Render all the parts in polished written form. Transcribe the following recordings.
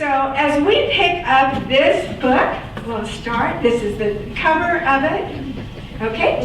So as we pick up this book, we'll start. This is the cover of it. Okay?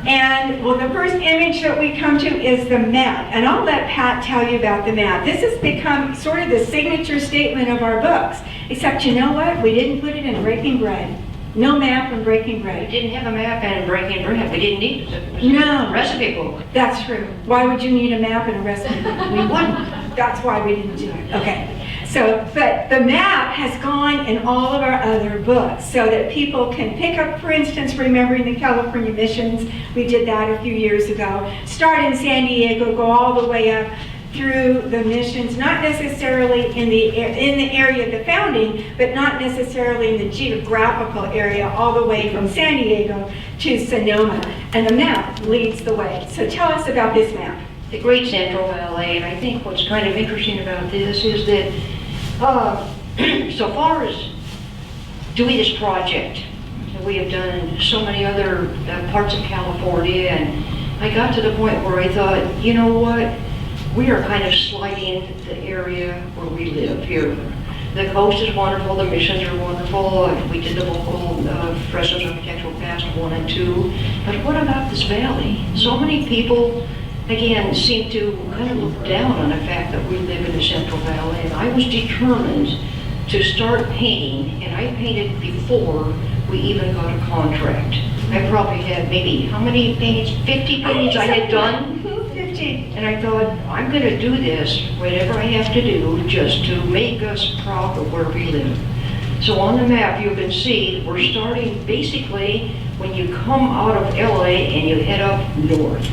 And well, the first image that we come to is the map. And I'll let Pat tell you about the map. This has become sort of the signature statement of our books. Except, you know what? We didn't put it in Breaking Bread. No map in Breaking Bread. We didn't have a map in Breaking Bread. We didn't need it. No. Recipe book. That's true. Why would you need a map and a recipe book? We wouldn't. That's why we didn't do it. Okay. So, but the map has gone in all of our other books so that people can pick up, for instance, Remembering the California Missions. We did that a few years ago. Start in San Diego, go all the way up through the missions, not necessarily in the area of the founding, but not necessarily in the geographical area, all the way from San Diego to Sonoma. And the map leads the way. So tell us about this map. The Great Central Valley, and I think what's kind of interesting about this is that so far as doing this project, we have done so many other parts of California, and I got to the point where I thought, you know what, we are kind of sliding into the area where we live here. The coast is wonderful, the missions are wonderful, we did the local Fresno's Architectural Past 1 and 2, but what about this valley? So many people, again, seem to kind of look down on the fact that we live in the Central Valley, and I was determined to start painting, and I painted before we even got a contract. I probably had maybe, how many paintings? 50 paintings I had done. 50. And I thought, I'm going to do this, whatever I have to do, just to make us proud of where we live. So on the map, you can see we're starting basically when you come out of LA and you head up north.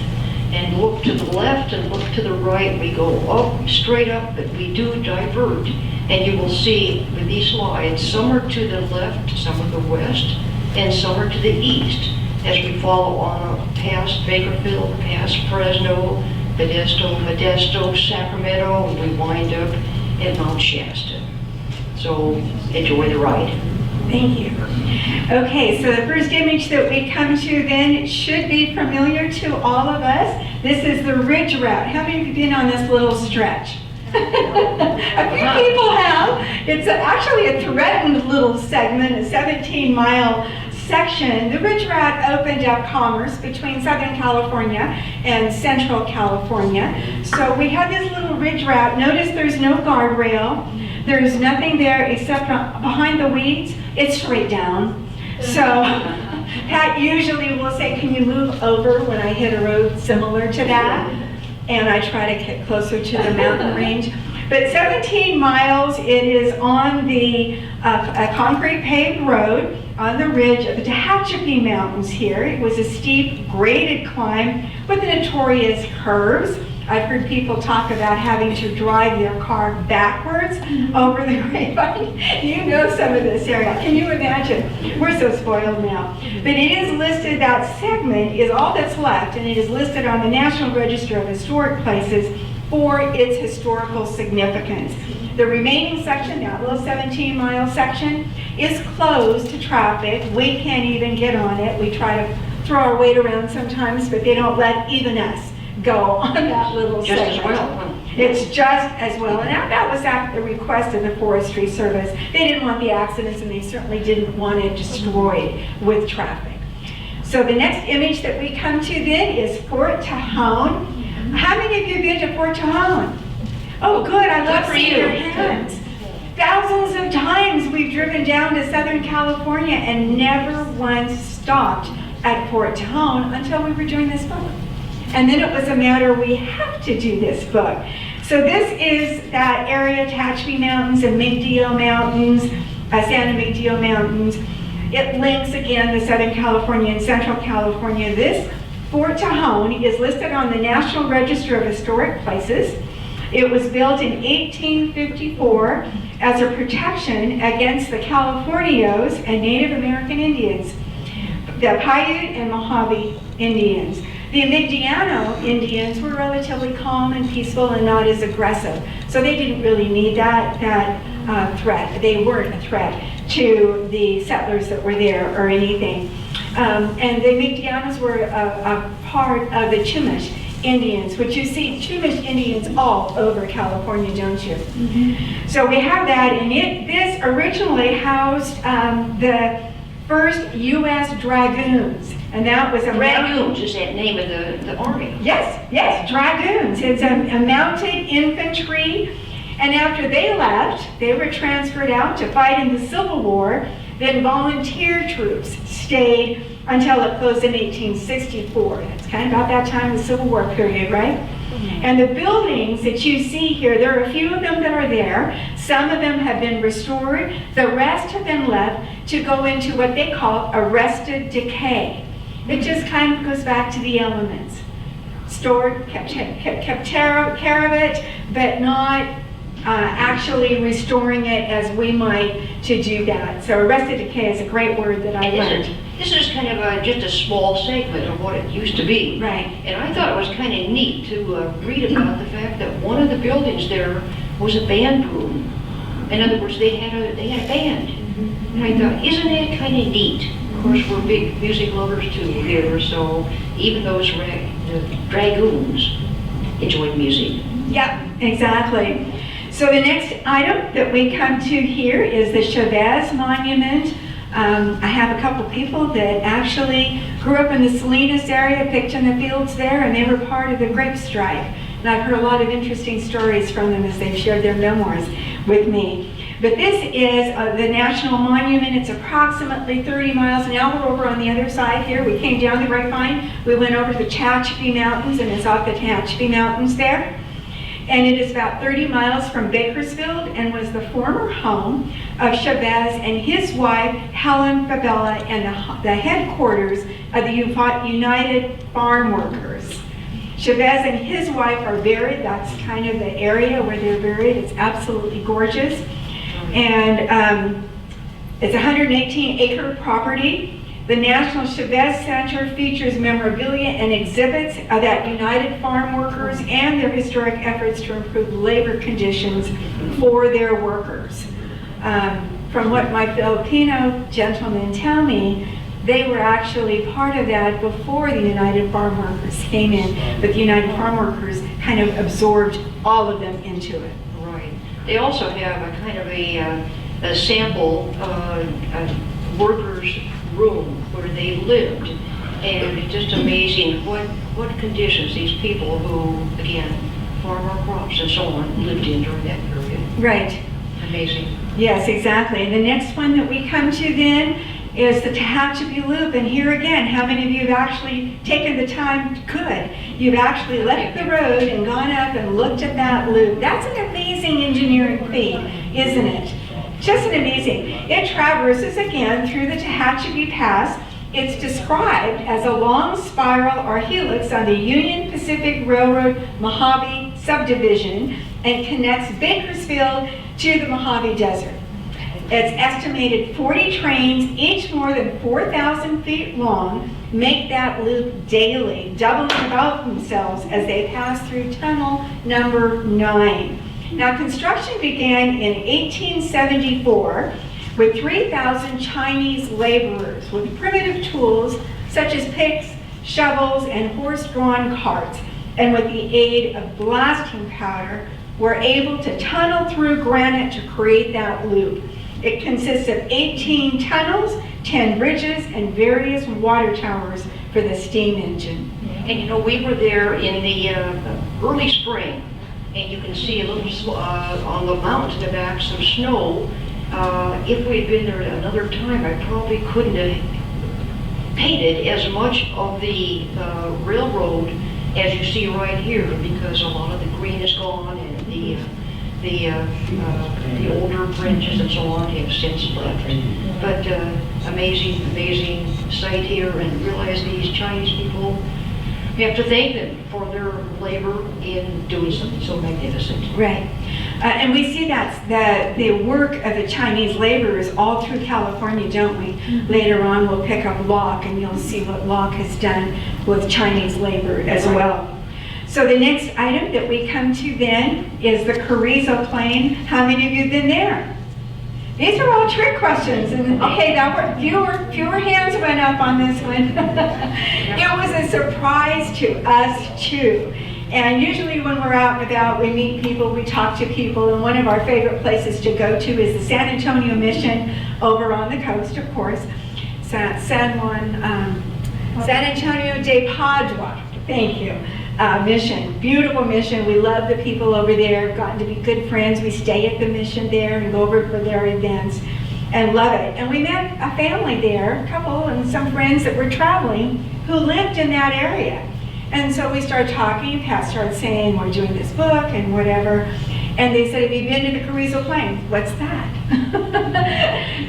And look to the left and look to the right. We go up, straight up, but we do divert. And you will see with these slides, some are to the left, some are the west, and some are to the east. As we follow on up past Bakersfield, past Fresno, Modesto, Sacramento, and we wind up at Mount Shasta. So enjoy the ride. Thank you. Okay, so the first image that we come to then should be familiar to all of us. This is the Ridge Route. How many of you have been on this little stretch? A few people have. It's actually a threatened little segment, a 17-mile section. The Ridge Route opened up commerce between Southern California and Central California. So we have this little Ridge Route. Notice there's no guardrail. There's nothing there except behind the weeds. It's straight down. So Pat usually will say, can you move over when I hit a road similar to that? And I try to get closer to the mountain range. But 17 miles, it is on the a concrete paved road on the ridge of the Tehachapi Mountains here. It was a steep, graded climb with the notorious curves. I've heard people talk about having to drive their car backwards over the grapevine. You know some of this area. Can you imagine? We're so spoiled now. But it is listed, that segment is all that's left, and it is listed on the National Register of Historic Places for its historical significance. The remaining section, that little 17-mile section, is closed to traffic. We can't even get on it. We try to throw our weight around sometimes, but they don't let even us go on that little just segment. As well. It's just as well, and that was at the request of the Forestry Service. They didn't want the accidents, and they certainly didn't want it destroyed with traffic. So the next image that we come to then is Fort Tejon. How many of you have been to Fort Tejon? Oh, good, I love seeing your hands. Thousands of times we've driven down to Southern California and never once stopped at Fort Tejon until we were doing this book. And then it was a matter, we have to do this book. So this is that area, Tehachapi Mountains and Migdio Mountains, Santa Migdio Mountains. It links again the Southern California and Central California. This Fort Tejon is listed on the National Register of Historic Places. It was built in 1854 as a protection against the Californios and Native American Indians, the Paiute and Mojave Indians. The Amigdiano Indians were relatively calm and peaceful and not as aggressive, so they didn't really need that threat. They weren't a threat to the settlers that were there or anything. And the Amigdianos were a part of the Chumash Indians, which you see Chumash Indians all over California, don't you? So we have that, and this originally housed the first U.S. Dragoons, and that was a Dragoons is that name of the army? Yes, Dragoons. It's a mounted infantry, and after they left, they were transferred out to fight in the Civil War. Then volunteer troops stayed until it closed in 1864. That's kind of about that time, the Civil War period, right? And the buildings that you see here, there are a few of them that are there. Some of them have been restored. The rest have been left to go into what they call arrested decay. It just kind of goes back to the elements. Stored, kept care of it, but not actually restoring it as we might to do that. So arrested decay is a great word that I learned. This is kind of just a small segment of what it used to be. Right. And I thought it was kind of neat to read about the fact that one of the buildings there was a band room. In other words, they had a band. And I thought, isn't that kind of neat? Of course, we're big music lovers too here, so even those the dragoons enjoyed music. Yep, exactly. So the next item that we come to here is the Chavez Monument. I have a couple people that actually grew up in the Salinas area, picked in the fields there, and they were part of the grape strike. And I've heard a lot of interesting stories from them as they've shared their memoirs with me. But this is the National Monument. It's approximately 30 miles. Now we're over on the other side here. We came down the Grapevine. We went over the Tehachapi Mountains, and it's off the Tehachapi Mountains there. And it is about 30 miles from Bakersfield and was the former home of Chavez and his wife, Helen Fabella, and the headquarters of the United Farm Workers. Chavez and his wife are buried. That's kind of the area where they're buried. It's absolutely gorgeous. And it's a 118-acre property. The National Chavez Center features memorabilia and exhibits of that United Farm Workers and their historic efforts to improve labor conditions for their workers. From what my Filipino gentlemen tell me, they were actually part of that before the United Farm Workers came in, but the United Farm Workers kind of absorbed all of them into it. Right. They also have a kind of a sample workers' room where they lived, and it's just amazing what conditions these people who, again, farm our crops and so on, lived in during that period. Right. Amazing. Yes, exactly. The next one that we come to then is the Tehachapi Loop, and here again, how many of you have actually taken the time? Good. You've actually left the road and gone up and looked at that loop. That's an amazing engineering feat, isn't it? Just an amazing. It traverses again through the Tehachapi Pass. It's described as a long spiral or helix on the Union Pacific Railroad Mojave subdivision and connects Bakersfield to the Mojave Desert. It's estimated 40 trains, each more than 4,000 feet long, make that loop daily, doubling about themselves as they pass through tunnel number 9. Now, construction began in 1874 with 3,000 Chinese laborers with primitive tools such as picks, shovels, and horse-drawn carts, and with the aid of blasting powder, were able to tunnel through granite to create that loop. It consists of 18 tunnels, 10 bridges, and various water towers for the steam engine. And you know, we were there in the early spring, and you can see a little on the mountains in the back some snow. If we had been there another time, I probably couldn't have painted as much of the railroad as you see right here, because a lot of the green is gone and the older bridges and so on have since left. But amazing sight here, and realize these Chinese people, we have to thank them for their labor in doing something so magnificent. Right. And we see that the work of the Chinese laborers all through California, don't we? Later on we'll pick up Locke, and you'll see what Locke has done with Chinese labor as well. So the next item that we come to then is the Carizzo Plain. How many of you have been there? These are all trick questions, and okay, that were fewer hands went up on this one. It was a surprise to us too. And usually when we're out and about, we meet people, we talk to people, and one of our favorite places to go to is the San Antonio Mission over on the coast, of course. San Antonio de Padua, thank you. Mission, beautiful mission. We love the people over there, gotten to be good friends. We stay at the mission there and go over for their events and love it. And we met a family there, a couple and some friends that were traveling who lived in that area. And so we started talking, Pat started saying, we're doing this book and whatever. And they said, have you been to the Carizzo Plain? What's that?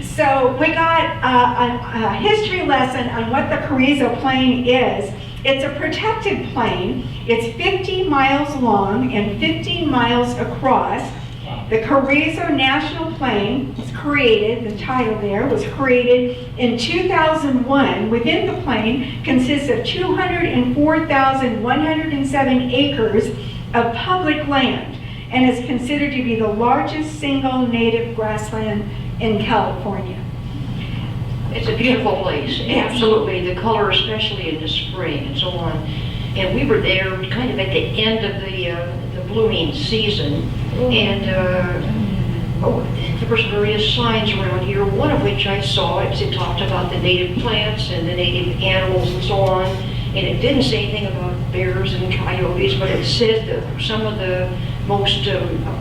So we got a history lesson on what the Carizzo Plain is. It's a protected plain. It's 50 miles long and 15 miles across. The Carizzo National Plain was created, the title there was created in 2001. Within the plain consists of 204,107 acres of public land and is considered to be the largest single native grassland in California. It's a beautiful place, absolutely. The color, especially in the spring and so on. And we were there kind of at the end of the blooming season. And there was various signs around here, one of which I saw. It talked about the native plants and the native animals and so on. And it didn't say anything about bears and coyotes, but it said that some of the most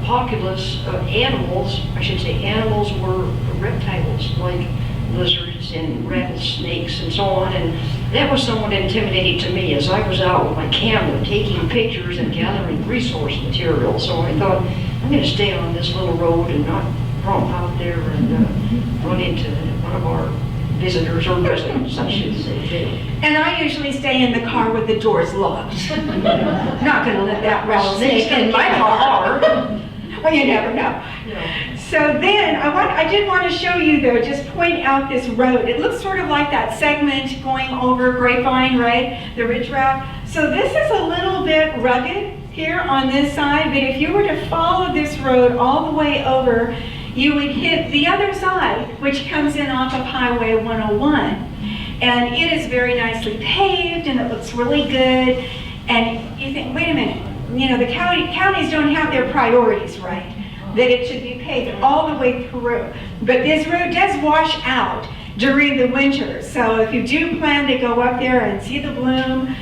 populous animals, I should say animals, were reptiles, like lizards and rattlesnakes and so on, and that was somewhat intimidating to me as I was out with my camera taking pictures and gathering resource material. So I thought, I'm going to stay on this little road and not romp out there and run into one of our visitors or residents, I should say. And I usually stay in the car with the doors locked. Not going to let that rattlesnake in my car. Well, you never know. Yeah. So then, I did want to show you though, just point out this road. It looks sort of like that segment going over Grapevine, right? The ridge route. So this is a little bit rugged here on this side, but if you were to follow this road all the way over, you would hit the other side, which comes in off of Highway 101. And it is very nicely paved and it looks really good. And you think, wait a minute, you know, the counties don't have their priorities right, that it should be paved all the way through. But this road does wash out during the winter. So if you do plan to go up there and see the bloom,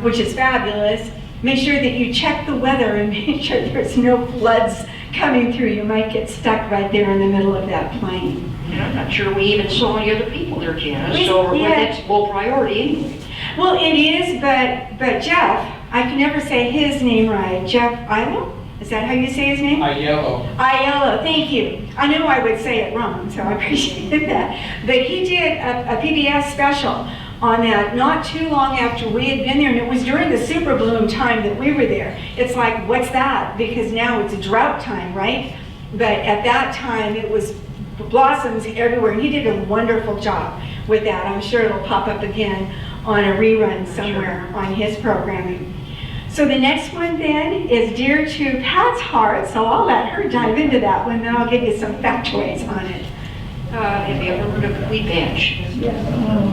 which is fabulous, make sure that you check the weather and make sure there's no floods coming through. You might get stuck right there in the middle of that plain. And I'm not sure we even saw any other people there, Janice, so that's low priority anyway. Well, it is, but Jeff, I can never say his name right. Jeff Ilo? Is that how you say his name? Aiello. Aiello, thank you. I knew I would say it wrong, so I appreciate that. But he did a PBS special on that not too long after we had been there, and it was during the super bloom time that we were there. It's like, what's that? Because now it's a drought time, right? But at that time, it was blossoms everywhere. He did a wonderful job with that. I'm sure it'll pop up again on a rerun somewhere on his programming. So the next one then is dear to Pat's heart, so I'll let her dive into that one, then I'll give you some factoids on it. Have you ever heard of Weedpatch? Yes.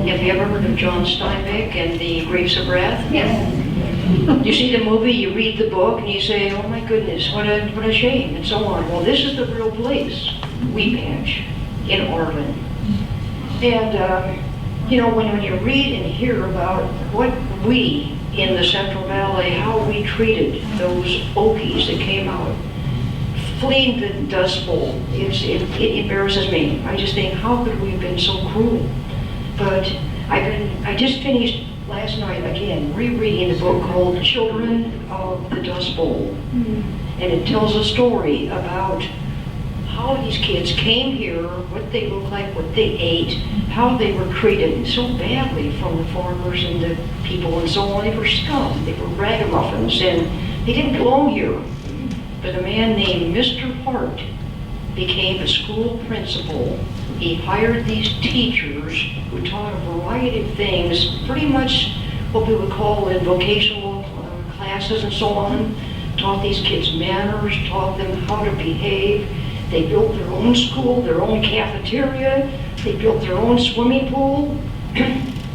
Have you ever heard of John Steinbeck and the Grapes of Wrath? Yes. You see the movie, you read the book, and you say, oh my goodness, what a shame, and so on. Well, this is the real place, Weedpatch, in Orland. And, you know, when you read and hear about what we in the Central Valley, how we treated those Okies that came out, fleeing the Dust Bowl, it embarrasses me. I just think, how could we have been so cruel? But I just finished last night again rereading a book called Children of the Dust Bowl. And it tells a story about how these kids came here, what they looked like, what they ate, how they were treated so badly from the farmers and the people and so on. They were scum, they were ragamuffins, and they didn't belong here. But a man named Mr. Hart became a school principal. He hired these teachers who taught a variety of things, pretty much what we would call in vocational classes and so on, taught these kids manners, taught them how to behave. They built their own school, their own cafeteria. They built their own swimming pool.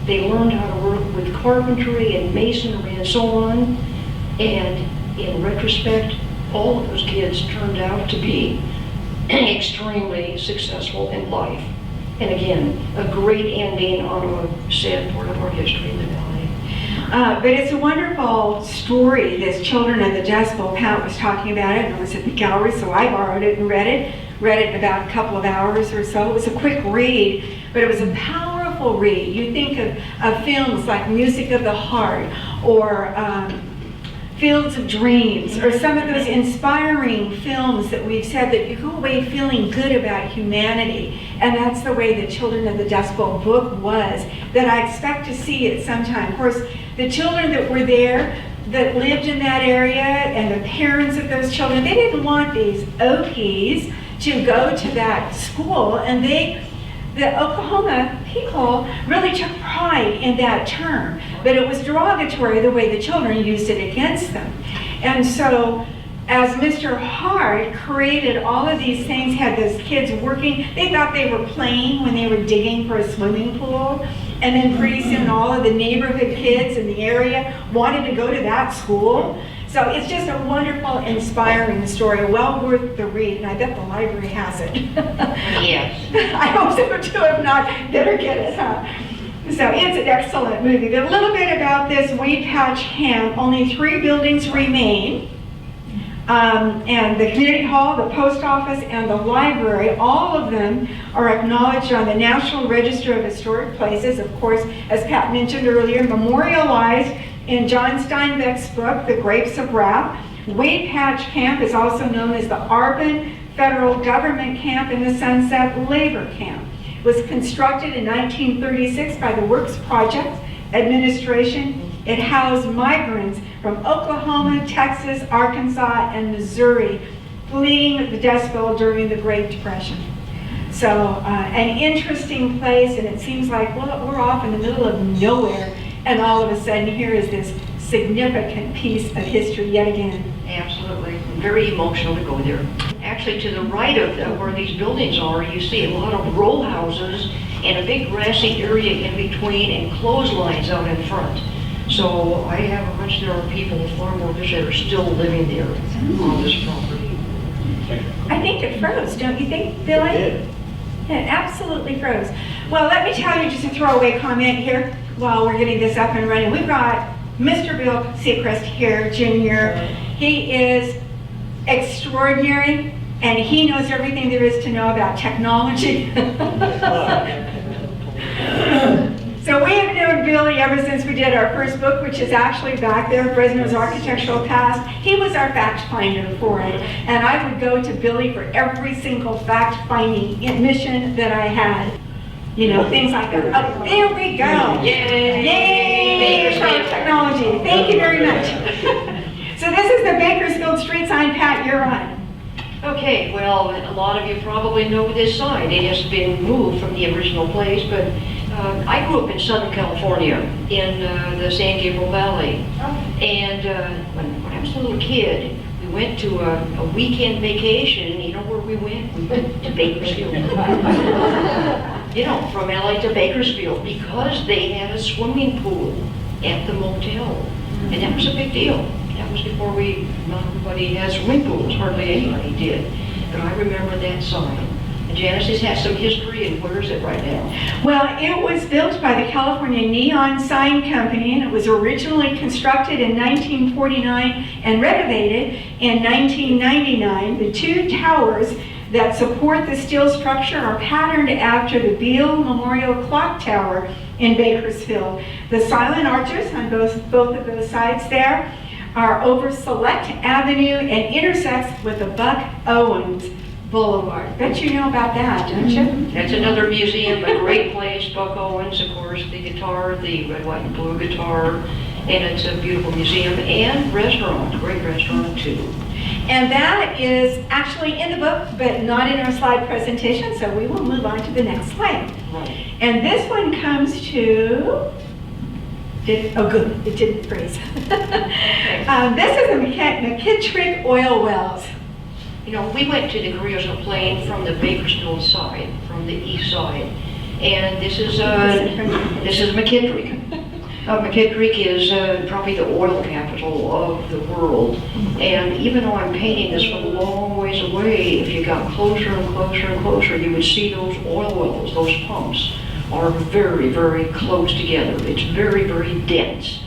They learned how to work with carpentry and masonry and so on. And in retrospect, all of those kids turned out to be extremely successful in life. And again, a great ending on a sad part of our history in the valley. But it's a wonderful story, this Children of the Dust Bowl. Pat was talking about it, and I was at the gallery, so I borrowed it and read it. Read it in about a couple of hours or so. It was a quick read, but it was a powerful read. You think of films like Music of the Heart, or Fields of Dreams, or some of those inspiring films that we've said that you go away feeling good about humanity. And that's the way the Children of the Dust Bowl book was, that I expect to see it sometime. Of course, the children that were there, that lived in that area, and the parents of those children, they didn't want these Okies to go to that school, and the Oklahoma people really took pride in that term, but it was derogatory the way the children used it against them. And so, as Mr. Hart created all of these things, had those kids working, they thought they were playing when they were digging for a swimming pool, and then pretty soon all of the neighborhood kids in the area wanted to go to that school. So it's just a wonderful, inspiring story, well worth the read, and I bet the library has it. Yes. I hope so too, if not, better get it, huh? So it's an excellent movie. But a little bit about this Weedpatch camp. Only 3 buildings remain. And the community hall, the post office, and the library, all of them are acknowledged on the National Register of Historic Places, of course, as Pat mentioned earlier, memorialized in John Steinbeck's book, The Grapes of Wrath. Weedpatch Camp is also known as the Arbon Federal Government Camp and the Sunset Labor Camp. It was constructed in 1936 by the Works Project Administration. It housed migrants from Oklahoma, Texas, Arkansas, and Missouri fleeing the Dust Bowl during the Great Depression. So an interesting place, and it seems like, well, we're off in the middle of nowhere, and all of a sudden here is this significant piece of history yet again. Absolutely. Very emotional to go there. Actually, to the right of where these buildings are, you see a lot of row houses and a big grassy area in between and clotheslines out in front. So I have a hunch there are people, farm workers, that are still living there on this property. I think it froze, don't you think, Billy? It did. It absolutely froze. Well, let me tell you just a throwaway comment here while we're getting this up and running. We've got Mr. Bill Seacrest here, Jr. He is extraordinary, and he knows everything there is to know about technology. So we have known Billy ever since we did our first book, which is actually back there, Fresno's Architectural Past. He was our fact finder for it, and I would go to Billy for every single fact finding mission that I had. You know, things like that. Oh, there we go. Yay! Yay for technology. Thank you very much. So this is the Bakersfield street sign. Pat, you're on. Okay, well, a lot of you probably know this sign. It has been moved from the original place, but I grew up in Southern California in the San Gabriel Valley. And when I was a little kid, we went to a weekend vacation. You know where we went? We went to Bakersfield. You know, from LA to Bakersfield, because they had a swimming pool at the motel. And that was a big deal. That was before not everybody had swimming pools, hardly anybody did. But I remember that sign. And Janice has some history, and where is it right now? Well, it was built by the California Neon Sign Company, and it was originally constructed in 1949 and renovated in 1999. The 2 towers that support the steel structure are patterned after the Beale Memorial Clock Tower in Bakersfield. The silent arches on both of those sides there are over Select Avenue and intersects with the Buck Owens Boulevard. Bet you know about that, don't you? That's another museum, a great place. Buck Owens, of course, the guitar, the red, white, and blue guitar, and it's a beautiful museum and restaurant, great restaurant too. And that is actually in the book, but not in our slide presentation, so we will move on to the next slide. Right. And this one comes to, oh good, it didn't freeze. This is the McKittrick Oil Wells. You know, we went to the Carizzo Plain from the Bakersfield side, from the east side, and this is McKittrick. McKittrick is probably the oil capital of the world, and even though I'm painting this from a long ways away, if you got closer and closer and closer, you would see those oil wells, those pumps, are very, very close together. It's very, very dense.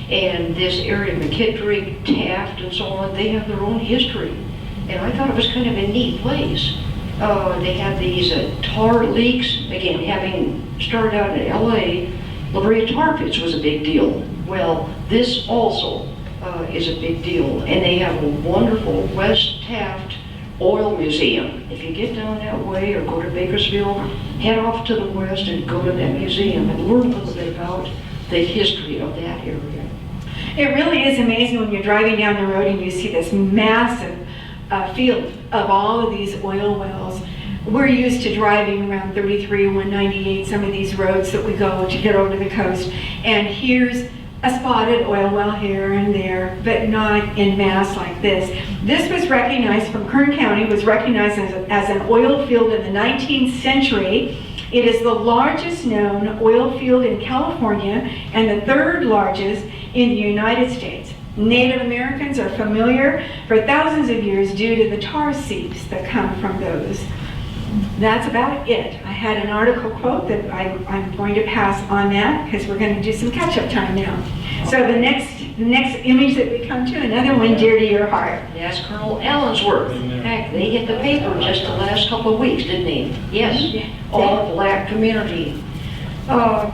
And this area, McKittrick, Taft, and so on, they have their own history. And I thought it was kind of a neat place. They have these tar leaks, again, having started out in LA, La Brea tar pits was a big deal. Well, this also is a big deal. And they have a wonderful West Taft Oil Museum. If you get down that way or go to Bakersfield, head off to the west and go to that museum and learn a little bit about the history of that area. It really is amazing when you're driving down the road and you see this massive field of all of these oil wells. We're used to driving around 33, 198, some of these roads that we go to get over to the coast, and here's a spotted oil well here and there, but not in mass like this. This was recognized from Kern County, was recognized as an oil field in the 19th century. It is the largest known oil field in California and the third largest in the United States. Native Americans are familiar for thousands of years due to the tar seeps that come from those. That's about it. I had an article quote that I'm going to pass on that because we're going to do some catch-up time now. So the next image that we come to, another one dear to your heart. Yes, Colonel Allensworth. Heck, they hit the paper just the last couple of weeks, didn't they? Yes, all black community,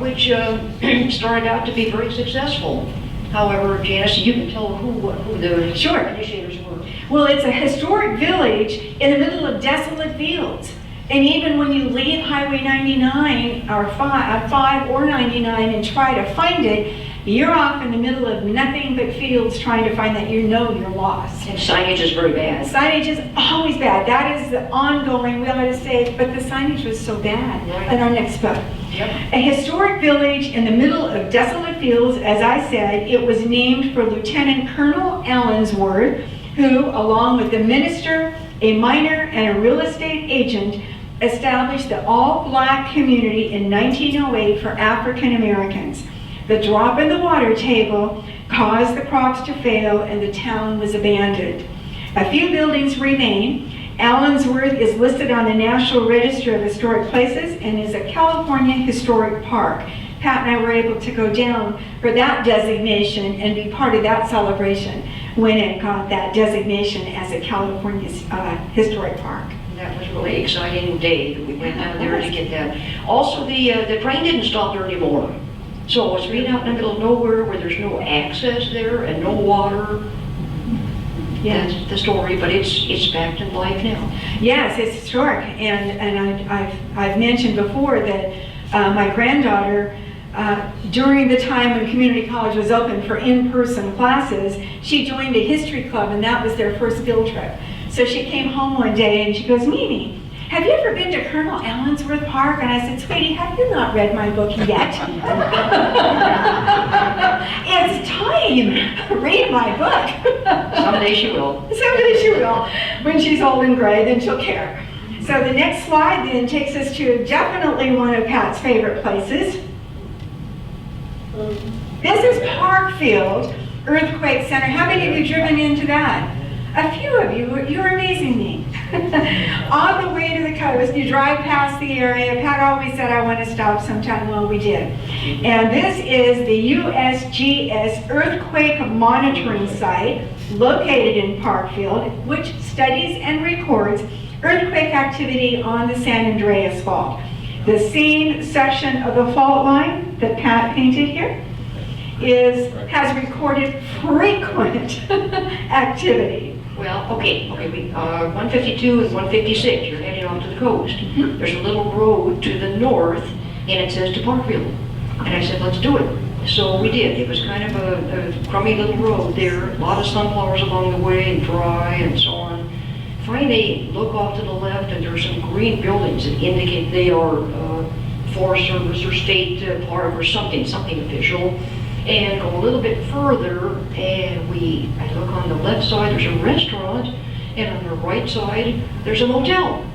which started out to be very successful. However, Janice, you can tell who the initiators were. Well, it's a historic village in the middle of desolate fields. And even when you leave Highway 99 or 5 or 99 and try to find it, you're off in the middle of nothing but fields trying to find that, you're lost. And signage is very bad. Signage is always bad. That is the ongoing, we ought to say, but the signage was so bad. Right. In our next book. Yep. A historic village in the middle of desolate fields, as I said. It was named for Lieutenant Colonel Allensworth, who, along with the minister, a miner, and a real estate agent, established the all-black community in 1908 for African Americans. The drop in the water table caused the crops to fail and the town was abandoned. A few buildings remain. Allensworth is listed on the National Register of Historic Places and is a California Historic Park. Pat and I were able to go down for that designation and be part of that celebration when it got that designation as a California Historic Park. That was a really exciting day that we went down there to get that. Also, the train didn't stop there anymore. So it's being out in the middle of nowhere where there's no access there and no water. Yeah, that's the story, but it's back in life now. Yes, it's historic, and I've mentioned before that my granddaughter, during the time when community college was open for in-person classes, she joined a history club, and that was their first field trip. So she came home one day and she goes, Mimi, have you ever been to Colonel Allensworth Park? And I said, sweetie, have you not read my book yet? It's time. Read my book. Someday she will. Someday she will. When she's old and gray, then she'll care. So the next slide then takes us to definitely one of Pat's favorite places. This is Parkfield Earthquake Center. How many of you driven into that? A few of you, you're amazing me. On the way to the coast, you drive past the area. Pat always said, I want to stop sometime. Well, we did. And this is the USGS Earthquake Monitoring Site located in Parkfield, which studies and records earthquake activity on the San Andreas Fault. The same section of the fault line that Pat painted here has recorded frequent activity. Well, okay, 152 and 156, you're heading off to the coast. Mm-hmm. There's a little road to the north, and it says to Parkfield. And I said, let's do it. So we did. It was kind of a crummy little road there, a lot of sunflowers along the way, and dry, and so on. Finally, look off to the left, and there's some green buildings that indicate they are Forest Service or state park or something official. And go a little bit further, and I look on the left side, there's a restaurant, and on the right side, there's a motel.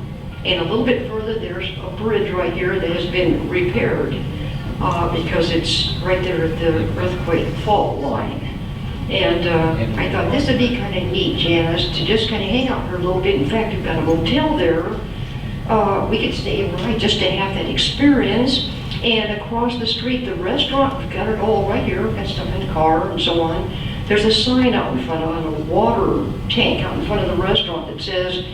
And a little bit further, there's a bridge right here that has been repaired because it's right there at the earthquake fault line. And I thought this would be kind of neat, Janice, to just kind of hang out here a little bit. In fact, we've got a motel there. We could stay overnight just to have that experience. And across the street, the restaurant, we've got it all right here. We've got stuff in the car and so on. There's a sign out in front of a water tank out in front of the restaurant that says,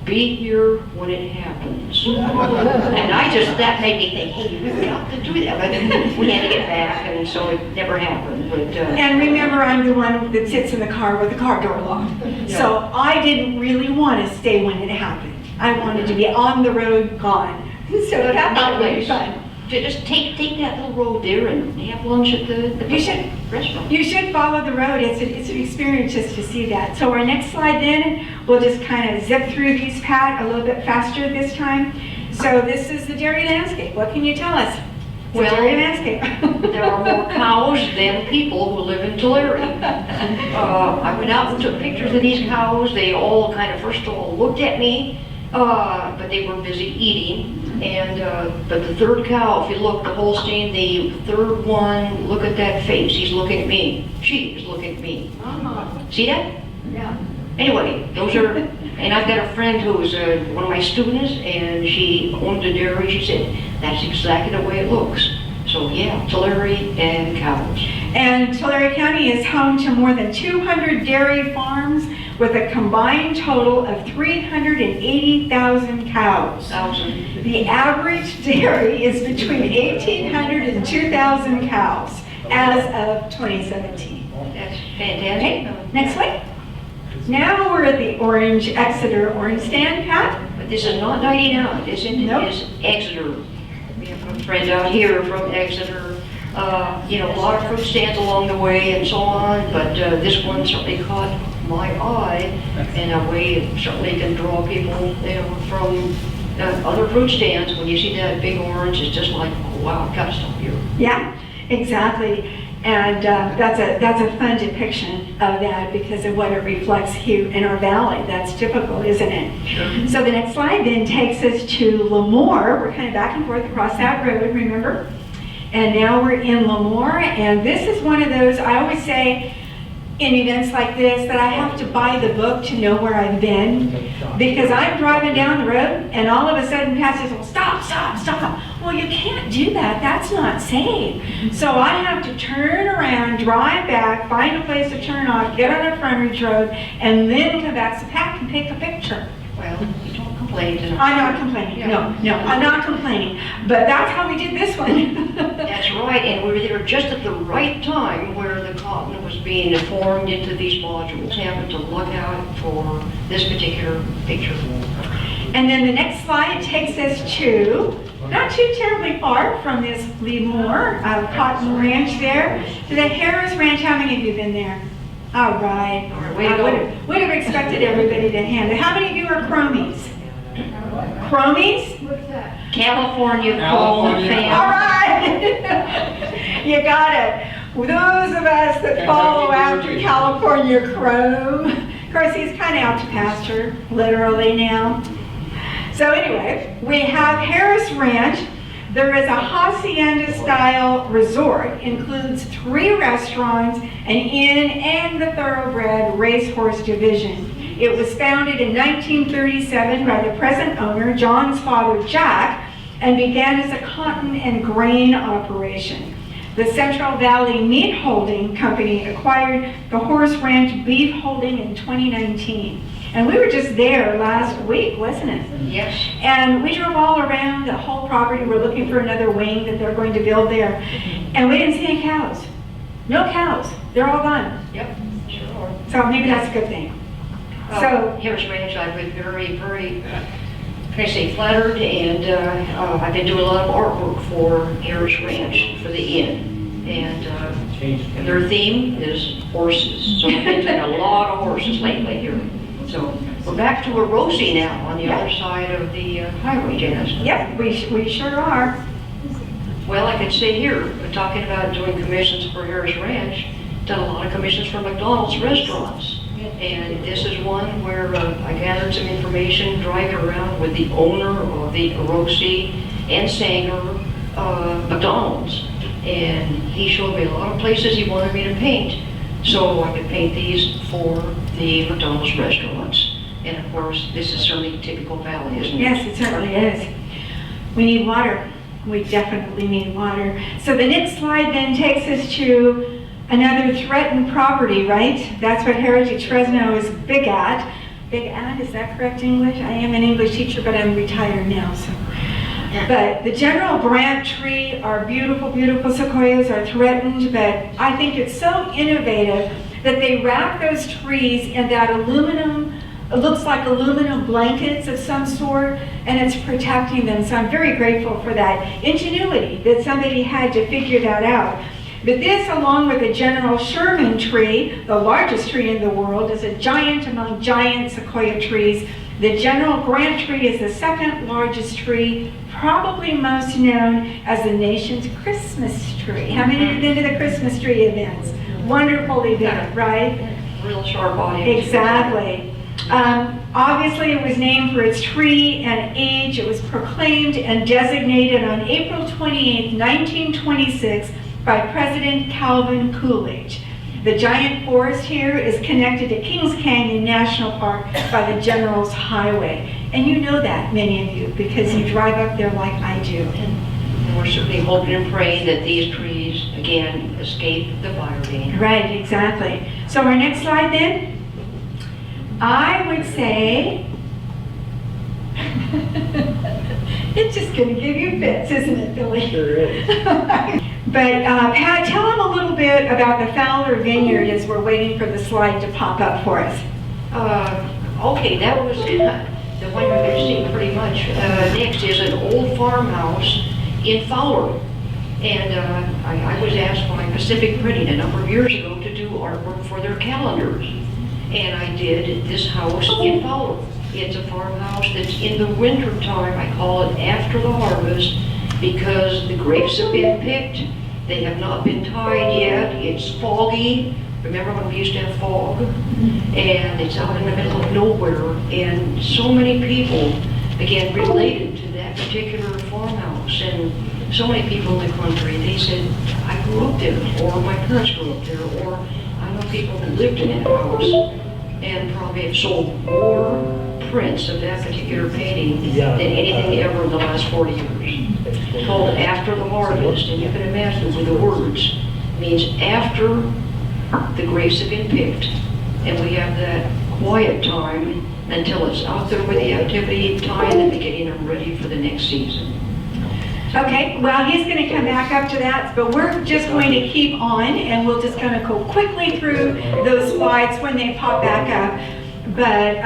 "Be here when it happens." And that made me think, hey, we've got to do that. But we had to get back, and so it never happened. But and remember, I'm the one that sits in the car with the car door locked. Yeah. So I didn't really want to stay when it happened. I wanted to be on the road, gone. So that would be fun. To just take that little road there and have lunch at the restaurant. You should follow the road. It's an experience just to see that. So our next slide then, we'll just kind of zip through these, Pat, a little bit faster this time. So this is the dairy landscape. What can you tell us? It's a dairy landscape. There are more cows than people who live in Tulare. I went out and took pictures of these cows. They all kind of first of all looked at me, but they were busy eating. And but the third cow, if you look, the Holstein, the third one, look at that face. He's looking at me. She is looking at me. See that? Yeah. Anyway, those are, and I've got a friend who's one of my students, and she owned a dairy. She said, that's exactly the way it looks. So yeah, Tulare and cows. And Tulare County is home to more than 200 dairy farms with a combined total of 380,000 cows. The average dairy is between 1,800 and 2,000 cows as of 2017. That's fantastic. Okay, next slide. Now we're at the Exeter orange stand, Pat. But this is not 99, is it? Nope. It's Exeter. We have a friend out here from Exeter. You know, a lot of fruit stands along the way and so on, but this one certainly caught my eye in a way it certainly can draw people, you know, from other fruit stands. When you see that big orange, it's just like, oh wow, I've got to stop here. Yeah, exactly. And that's a fun depiction of that because of what it reflects here in our valley. That's typical, isn't it? Sure. So the next slide then takes us to Lemoore. We're kind of back and forth across that road, remember? And now we're in Lemoore, and this is one of those, I always say in events like this that I have to buy the book to know where I've been, because I'm driving down the road and all of a sudden Pat says, well, stop, stop, stop. Well, you can't do that. That's not safe. So I have to turn around, drive back, find a place to turn off, get on a frontage road, and then come back so Pat can take a picture. Well, you don't complain tonight. I'm not complaining. No, I'm not complaining. But that's how we did this one. That's right, and we were there just at the right time where the cotton was being formed into these modules. Happened to look out for this particular picture. And then the next slide takes us to, not too terribly far from this Lemoore cotton ranch there, to the Harris Ranch. How many of you have been there? All right. All right, way to go. Would have expected everybody to hand it. How many of you are chromies? Chromies? What's that? California chrome fan. All right. You got it. Those of us that follow after California chrome. Of course, he's kind of out to pasture, literally now. So anyway, we have Harris Ranch. There is a hacienda-style resort. Includes 3 restaurants, an inn, and the thoroughbred racehorse division. It was founded in 1937 by the present owner, John's father, Jack, and began as a cotton and grain operation. The Central Valley Meat Holding Company acquired the Horse Ranch Beef Holding in 2019. And we were just there last week, wasn't it? Yes. And we drove all around the whole property. We're looking for another wing that they're going to build there. And we didn't see any cows. No cows. They're all gone. Yep, sure are. So maybe that's a good thing. So Harris Ranch, I've been very, very, can I say, flattered, and I've been doing a lot of artwork for Harris Ranch for the inn. And their theme is horses. So I've been doing a lot of horses lately here. So we're back to Orosi now on the other side of the highway, Janice. yep, we sure are. Well, I could say here, we're talking about doing commissions for Harris Ranch, done a lot of commissions for McDonald's restaurants. And this is one where I gathered some information driving around with the owner of the Orosi and Sanger McDonald's. And he showed me a lot of places he wanted me to paint, so I could paint these for the McDonald's restaurants. And of course, this is certainly typical Valley, isn't it? Yes, it certainly is. We need water. We definitely need water. So the next slide then takes us to another threatened property, right? That's what Heritage Fresno is big at. Big at, is that correct English? I am an English teacher, but I'm retired now, so. But the General Grant tree, our beautiful, beautiful sequoias are threatened, but I think it's so innovative that they wrap those trees in that aluminum, it looks like aluminum blankets of some sort, and it's protecting them. So I'm very grateful for that ingenuity that somebody had to figure that out. But this, along with the General Sherman tree, the largest tree in the world, is a giant among giant sequoia trees. The General Grant tree is the second largest tree, probably most known as the nation's Christmas tree. How many have been to the Christmas tree events? Wonderful event, right? Real sharp audience. Exactly. Obviously, it was named for its tree and age. It was proclaimed and designated on April 28, 1926 by President Calvin Coolidge. The giant forest here is connected to Kings Canyon National Park by the General's Highway. And you know that, many of you, because you drive up there like I do. And we're certainly hoping and praying that these trees, again, escape the fire danger. Right, exactly. So our next slide then. I would say, it's just going to give you fits, isn't it, Billy? Sure is. But Pat, tell them a little bit about the Fowler Vineyard as we're waiting for the slide to pop up for us. Okay, that was the one you're going to see pretty much. Next is an old farmhouse in Fowler. And I was asked by Pacific Printing a number of years ago to do artwork for their calendars. And I did this house in Fowler. It's a farmhouse that's in the winter time. I call it after the harvest because the grapes have been picked. They have not been tied yet. It's foggy. Remember when we used to have fog? And it's out in the middle of nowhere. And so many people, again, related to that particular farmhouse. And so many people in the country, they said, I grew up there, or my parents grew up there, or I know people who lived in that house and probably have sold more prints of that particular painting than anything ever in the last 40 years. It's called After the Harvest, and you can imagine with the words, means after the grapes have been picked, and we have that quiet time until it's out there with the activity, tying them and getting them ready for the next season. Okay, well, he's going to come back up to that, but we're just going to keep on, and we'll just kind of go quickly through those slides when they pop back up. But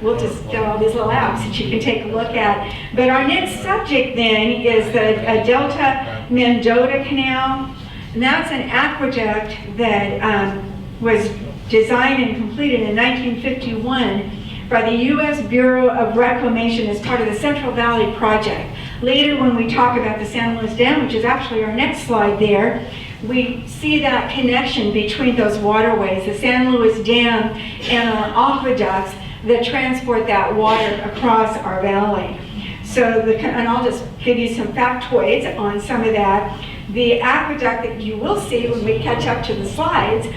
we'll just get all these little apps that you can take a look at. But our next subject then is the Delta Mendota Canal. And that's an aqueduct that was designed and completed in 1951 by the U.S. Bureau of Reclamation as part of the Central Valley Project. Later, when we talk about the San Luis Dam, which is actually our next slide there, we see that connection between those waterways, the San Luis Dam and our aqueducts that transport that water across our valley. So, and I'll just give you some factoids on some of that. The aqueduct that you will see when we catch up to the slides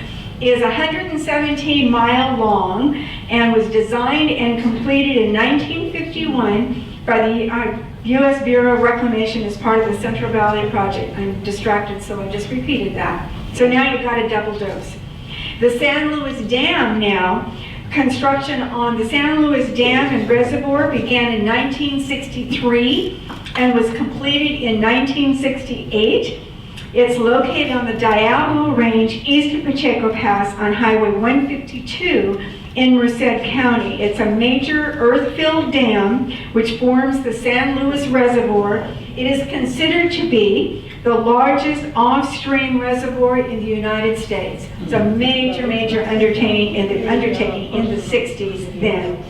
is 117 mile long and was designed and completed in 1951 by the U.S. Bureau of Reclamation as part of the Central Valley Project. I'm distracted, so I just repeated that. So now you've got a double dose. The San Luis Dam now, construction on the San Luis Dam and Reservoir began in 1963 and was completed in 1968. It's located on the Diablo Range east of Pacheco Pass on Highway 152 in Merced County. It's a major earth-filled dam which forms the San Luis Reservoir. It is considered to be the largest off-stream reservoir in the United States. It's a major, major undertaking in the 60s then.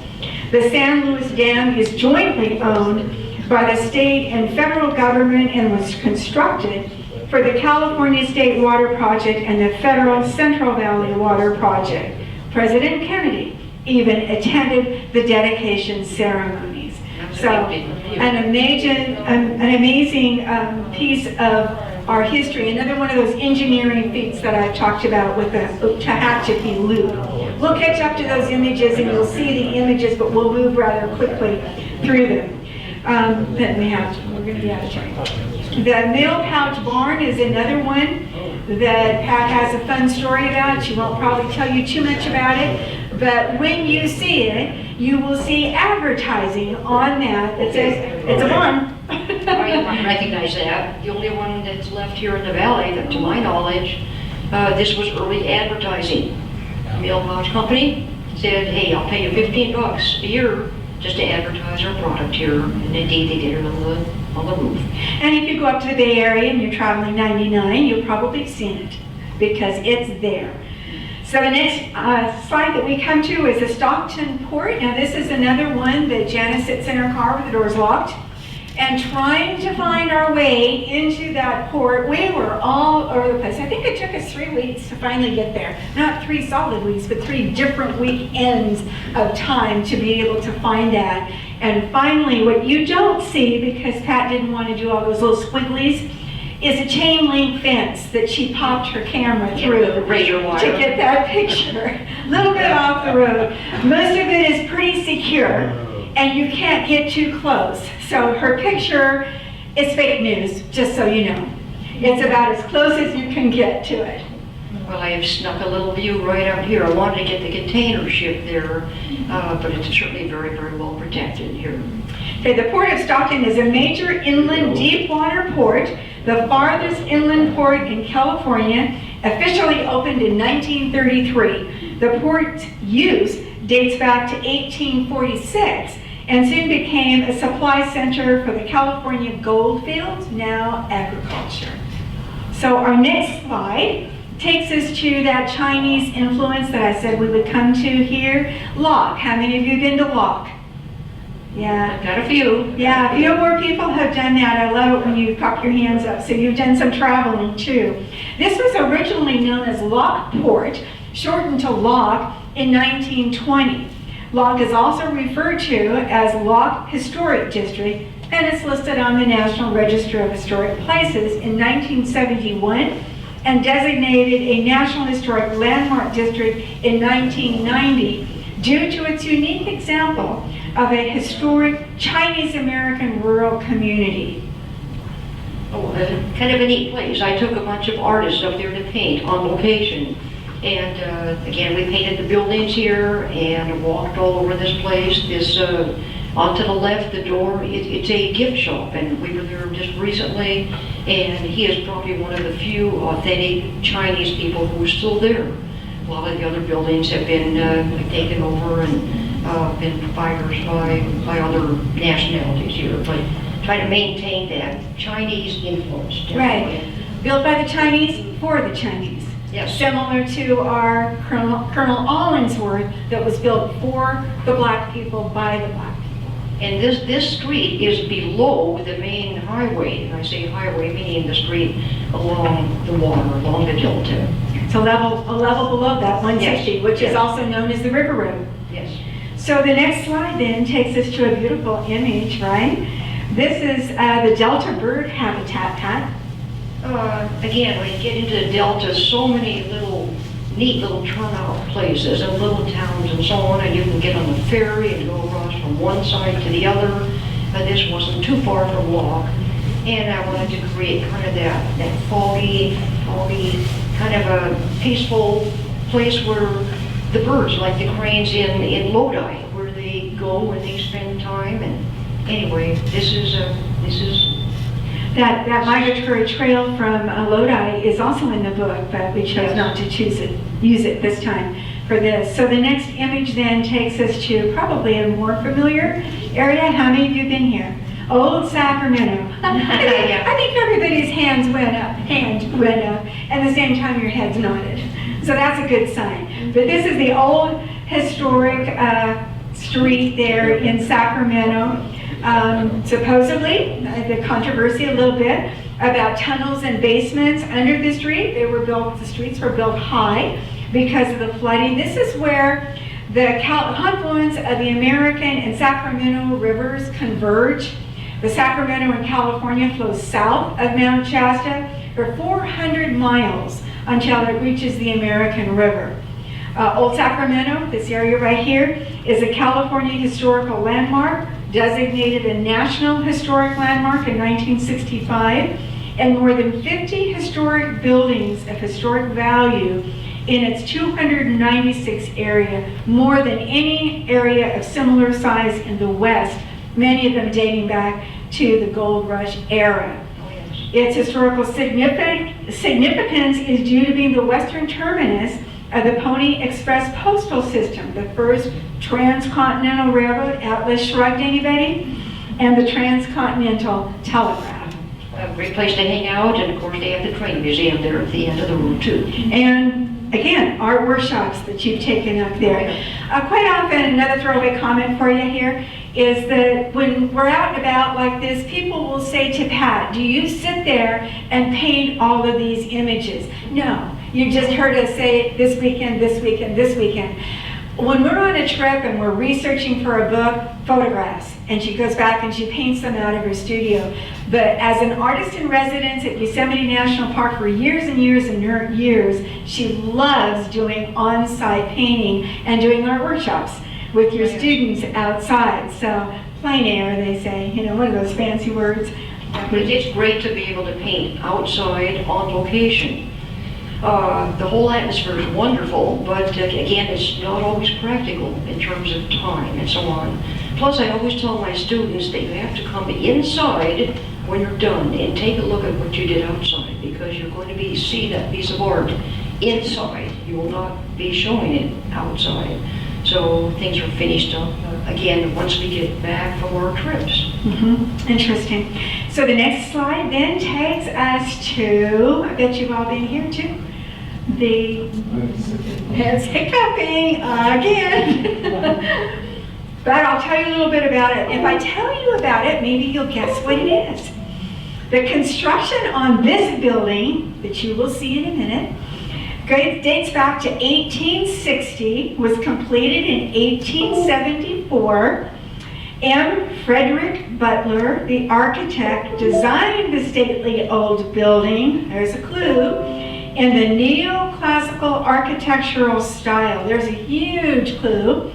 The San Luis Dam is jointly owned by the state and federal government and was constructed for the California State Water Project and the federal Central Valley Water Project. President Kennedy even attended the dedication ceremonies. So an amazing piece of our history. Another one of those engineering feats that I've talked about with the Tehachapi Loop. We'll catch up to those images and you'll see the images, but we'll move rather quickly through them. Then we're going to be out of time. The Mill Pouch Barn is another one that Pat has a fun story about. She won't probably tell you too much about it, but when you see it, you will see advertising on that that says it's a barn. I recognize that. The only one that's left here in the valley, that to my knowledge, this was early advertising. The Mill Pouch Company said, hey, I'll pay you $15 a year just to advertise our product here. And indeed, they did it on the roof. And if you go up to the Bay Area and you're traveling 99, you'll probably have seen it because it's there. So the next slide that we come to is the Stockton Port. Now this is another one that Janice sits in her car with the doors locked. And trying to find our way into that port, we were all over the place. I think it took us 3 weeks to finally get there. Not 3 solid weeks, but 3 different weekends of time to be able to find that. And finally, what you don't see, because Pat didn't want to do all those little squigglies, is a chain link fence that she popped her camera through to get that picture. A little bit off the road. Most of it is pretty secure, and you can't get too close. So her picture is fake news, just so you know. It's about as close as you can get to it. Well, I have snuck a little view right out here. I wanted to get the container ship there, but it's certainly very, very well protected here. Okay, the Port of Stockton is a major inland deep water port, the farthest inland port in California, officially opened in 1933. The port's use dates back to 1846 and soon became a supply center for the California gold fields, now agriculture. So our next slide takes us to that Chinese influence that I said we would come to here. Locke. How many of you have been to Locke? Yeah. I've got a few. Yeah, a few more people have done that. I love it when you pop your hands up. So you've done some traveling too. This was originally known as Locke Port, shortened to Locke in 1920. Locke is also referred to as Locke Historic District, and it's listed on the National Register of Historic Places in 1971 and designated a National Historic Landmark District in 1990 due to its unique example of a historic Chinese-American rural community. Oh, kind of a neat place. I took a bunch of artists up there to paint on location. And again, we painted the buildings here and walked all over this place. This, on to the left, the door, it's a gift shop, and we were there just recently, and he is probably one of the few authentic Chinese people who are still there. A lot of the other buildings have been taken over and been providers by other nationalities here, but trying to maintain that Chinese influence. Definitely. Right. Built by the Chinese, for the Chinese. Yes. Similar to our Colonel Allensworth that was built for the black people, by the black people. And this street is below the main highway. And I say highway, meaning the street along the water, along the delta. It's a level below that, 160, yes. which yes. is also known as the River Road. Yes. So the next slide then takes us to a beautiful image, right? This is the Delta bird habitat, Pat. Again, when you get into the delta, so many neat little turnout places and little towns and so on, and you can get on the ferry and go across from one side to the other. This wasn't too far from Locke, and I wanted to create kind of that foggy, kind of a peaceful place where the birds, like the cranes in Lodi, where they go and they spend time. And anyway, this is That migratory trail from Lodi is also in the book, but we chose not to use it this time for this. So the next image then takes us to probably a more familiar area. How many of you have been here? Old Sacramento. I think everybody's hands went up, and at the same time your heads nodded. So that's a good sign. But this is the old historic street there in Sacramento. Supposedly, the controversy a little bit about tunnels and basements under the street. The streets were built high. because of the flooding. This is where the confluence of the American and Sacramento rivers converge. The Sacramento in California flows south of Mount Shasta for 400 miles until it reaches the American River. Old Sacramento, this area right here, is a California historical landmark, designated a National Historic Landmark in 1965, and more than 50 historic buildings of historic value in its 296 area, more than any area of similar size in the West, many of them dating back to the Gold Rush era. Its historical significance is due to being the western terminus of the Pony Express postal system, the first transcontinental railroad. Atlas shrugged, anybody? And the transcontinental telegraph. A great place to hang out, and of course they have the train museum there at the end of the road too. And again, art workshops that you've taken up there. Quite often, another throwaway comment for you here is that when we're out and about like this, people will say to Pat, do you sit there and paint all of these images? No. You just heard us say this weekend, this weekend, this weekend. When we're on a trip and we're researching for a book, photographs, and she goes back and she paints them out of her studio. But as an artist in residence at Yosemite National Park for years and years and years, she loves doing on-site painting and doing art workshops with your students outside. So plein air, they say, you know, one of those fancy words. But it's great to be able to paint outside on location. The whole atmosphere is wonderful, but again, it's not always practical in terms of time and so on. Plus, I always tell my students that you have to come inside when you're done and take a look at what you did outside, because you're going to see that piece of art inside. You will not be showing it outside. So things are finished up, again, once we get back from our trips. Interesting. So the next slide then takes us to, I bet you've all been here too, the heads hiccuping again. But I'll tell you a little bit about it. If I tell you about it, maybe you'll guess what it is. The construction on this building, that you will see in a minute, dates back to 1860, was completed in 1874. M. Frederick Butler, the architect, designed the stately old building, there's a clue, in the neoclassical architectural style. There's a huge clue.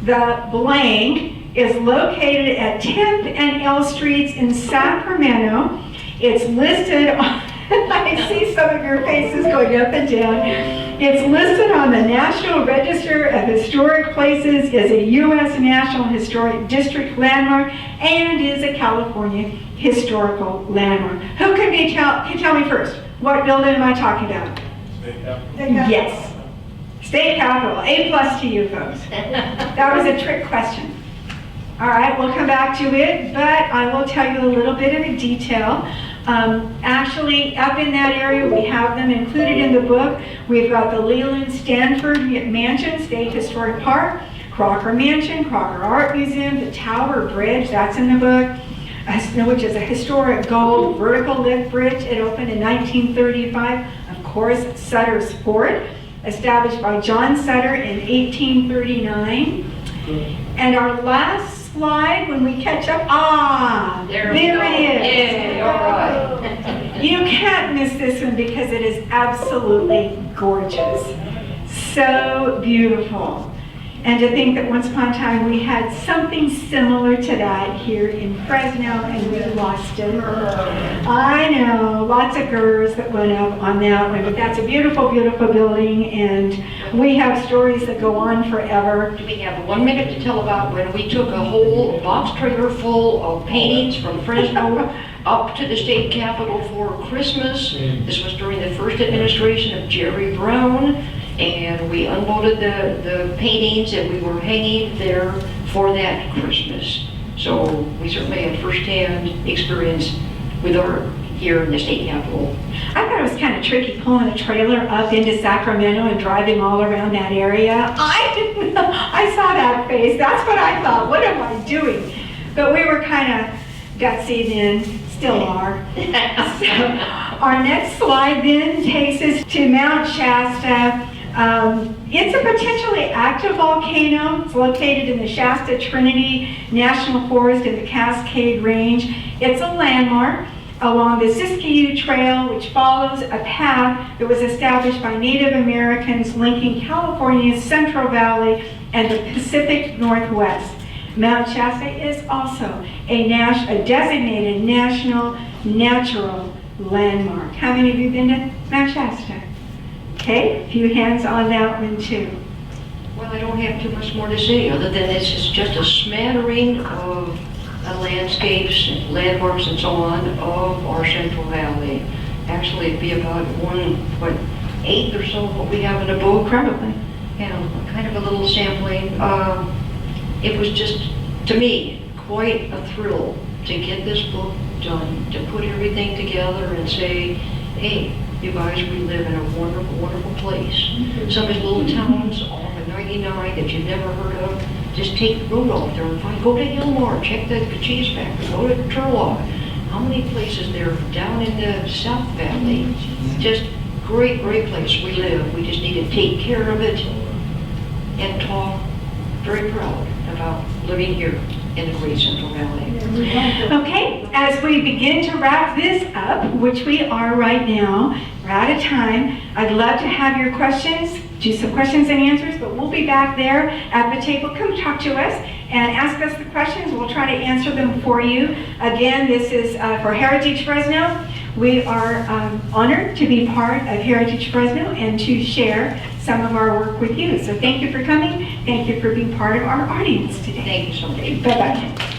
The blank is located at 10th and L Streets in Sacramento. It's listed on, I see some of your faces going up and down. It's listed on the National Register of Historic Places as a U.S. National Historic District Landmark and is a California Historical Landmark. Who can tell me first? What building am I talking about? State Capitol. Yes. State Capitol. A+ to you folks. That was a trick question. All right, we'll come back to it, but I will tell you a little bit of a detail. Actually, up in that area, we have them included in the book. We've got the Leland Stanford Mansion, State Historic Park, Crocker Mansion, Crocker Art Museum, the Tower Bridge, that's in the book, which is a historic gold vertical lift bridge. It opened in 1935. Of course, Sutter's Fort, established by John Sutter in 1839. And our last slide, when we catch up, there it is. Yeah, all right. You can't miss this one because it is absolutely gorgeous. So beautiful. And to think that once upon a time we had something similar to that here in Fresno and we lost it. I know, lots of GERS that went up on that one, but that's a beautiful, beautiful building, and we have stories that go on forever. We have 1 minute to tell about when we took a whole box trailer full of paintings from Fresno up to the state capitol for Christmas. This was during the first administration of Jerry Brown, and we unloaded the paintings and we were hanging there for that Christmas. So we certainly had first-hand experience with art here in the state capitol. I thought it was kind of tricky pulling a trailer up into Sacramento and driving all around that area. I didn't know. I saw that face. That's what I thought. What am I doing? But we were kind of gutsy then, still are. So our next slide then takes us to Mount Shasta. It's a potentially active volcano. It's located in the Shasta Trinity National Forest in the Cascade Range. It's a landmark along the Siskiyou Trail, which follows a path that was established by Native Americans linking California's Central Valley and the Pacific Northwest. Mount Shasta is also a designated national natural landmark. How many of you have been to Mount Shasta? Okay, a few hands on that one too. Well, I don't have too much more to say, other than it's just a smattering of landscapes, landmarks, and so on of our Central Valley. Actually, it'd be about 1/8 or so of what we have in the book. Probably. Kind of a little sampling. It was just, to me, quite a thrill to get this book done, to put everything together and say, hey, you guys, we live in a wonderful, wonderful place. Some of these little towns off of 99 that you've never heard of, just take the road off there and go to Lemoore, check the cheese factory, go to Turlock. How many places there down in the South Valley? Just great, great place we live. We just need to take care of it and talk very proud about living here in the Great Central Valley. Okay, as we begin to wrap this up, which we are right now, we're out of time. I'd love to have your questions, do some questions and answers, but we'll be back there at the table. Come talk to us and ask us the questions. We'll try to answer them for you. Again, this is for Heritage Fresno. We are honored to be part of Heritage Fresno and to share some of our work with you. So thank you for coming. Thank you for being part of our audience today. Thank you so much. Bye-bye.